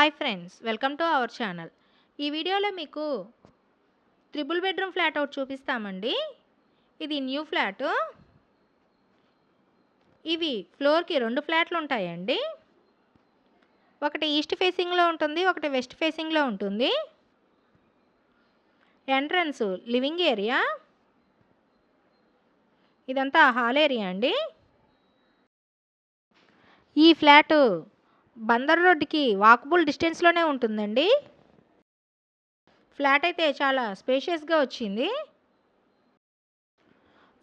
Hi friends, welcome to our channel. ఈ వీడియోలో మీకు ట్రిపుల్ బెడ్రూమ్ ఫ్లాట్ ఒకటి చూపిస్తామండి. ఇది న్యూ ఫ్లాటు. ఇవి ఫ్లోర్కి 2 ఫ్లాట్లు ఉంటాయండి. ఒకటి ఈస్ట్ ఫేసింగ్లో ఉంటుంది, ఒకటి వెస్ట్ ఫేసింగ్లో ఉంటుంది. ఎంట్రన్స్ లివింగ్ ఏరియా, ఇదంతా హాల్ ఏరియా అండి. ఈ ఫ్లాటు బందర్ రోడ్డుకి వాకబుల్ డిస్టెన్స్లోనే ఉంటుందండి. ఫ్లాట్ అయితే చాలా స్పేషియస్గా వచ్చింది.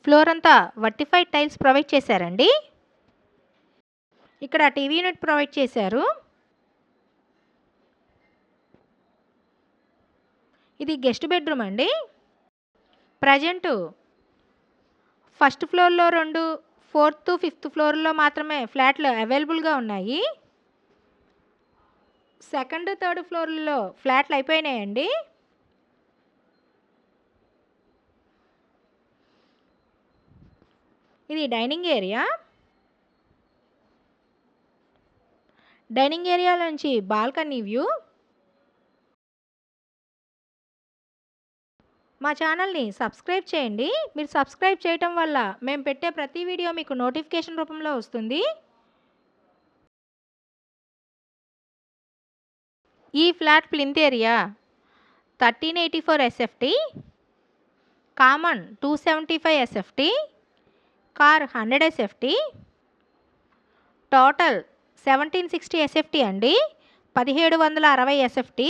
ఫ్లోర్ అంతా వర్టిఫైడ్ టైల్స్ ప్రొవైడ్ చేశారండి. ఇక్కడ టీవీ యూనిట్ ప్రొవైడ్ చేశారు. ఇది గెస్ట్ బెడ్రూమ్ అండి. ప్రజెంటు ఫస్ట్ ఫ్లోర్లో 2, 4th, 5th ఫ్లోర్లో మాత్రమే ఫ్లాట్లు అవైలబుల్గా ఉన్నాయి. సెకండ్, థర్డ్ ఫ్లోర్లో ఫ్లాట్లు అయిపోయినాయండి. ఇది డైనింగ్ ఏరియా. డైనింగ్ ఏరియా నుంచి బాల్కనీ వ్యూ. మా ఛానల్ని సబ్స్క్రైబ్ చేయండి. మీరు సబ్స్క్రైబ్ చేయటం వల్ల మేము పెట్టే ప్రతి వీడియో మీకు నోటిఫికేషన్ రూపంలో వస్తుంది. ఈ flat plinth area 1384 SFT, common 275 SFT, car 100 SFT, total 1760 SFT అండి. 1760 SFT.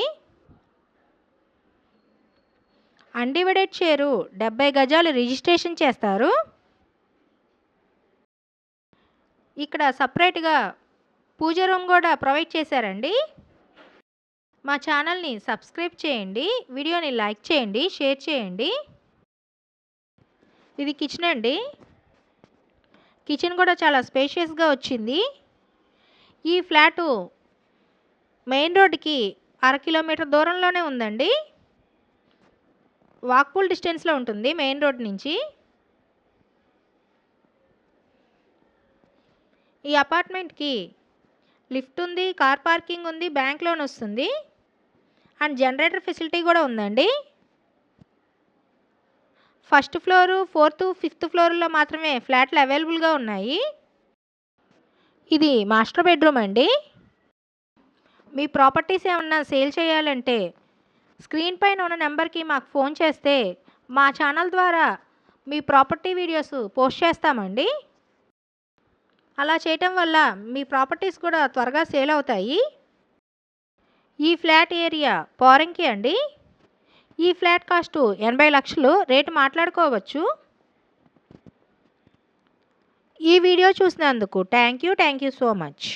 అన్డివైడెడ్ షేరు 70 గజాలు రిజిస్ట్రేషన్ చేస్తారు. ఇక్కడ సపరేట్గా పూజ రూమ్ కూడా ప్రొవైడ్ చేశారండి. మా ఛానల్ని సబ్స్క్రైబ్ చేయండి, వీడియోని లైక్ చేయండి, షేర్ చేయండి. ఇది కిచెన్ అండి. కిచెన్ కూడా చాలా స్పేషియస్గా వచ్చింది. ఈ ఫ్లాటు మెయిన్ రోడ్డుకి 1/2 కిలోమీటర్ దూరంలోనే ఉందండి. వాక్బుల్ డిస్టెన్స్లో ఉంటుంది మెయిన్ రోడ్ నుంచి. ఈ అపార్ట్మెంట్కి లిఫ్ట్ ఉంది, కార్ పార్కింగ్ ఉంది, బ్యాంక్ లోన్ వస్తుంది అండ్ జనరేటర్ ఫెసిలిటీ కూడా ఉందండి. ఫస్ట్ ఫ్లోరు, 4th, 5th ఫ్లోర్లో మాత్రమే ఫ్లాట్లు అవైలబుల్గా ఉన్నాయి. ఇది మాస్టర్ బెడ్రూమ్ అండి. మీ ప్రాపర్టీస్ ఏమన్నా సేల్ చేయాలంటే స్క్రీన్ పైన ఉన్న నెంబర్కి మాకు ఫోన్ చేస్తే మా ఛానల్ ద్వారా మీ ప్రాపర్టీ వీడియోస్ పోస్ట్ చేస్తామండి. అలా చేయటం వల్ల మీ ప్రాపర్టీస్ కూడా త్వరగా సేల్ అవుతాయి. ఈ ఫ్లాట్ ఏరియా పోరంకి అండి. ఈ ఫ్లాట్ కాస్ట్ 80 లక్షలు. రేటు మాట్లాడుకోవచ్చు. ఈ వీడియో చూసినందుకు థ్యాంక్ యూ సో మచ్.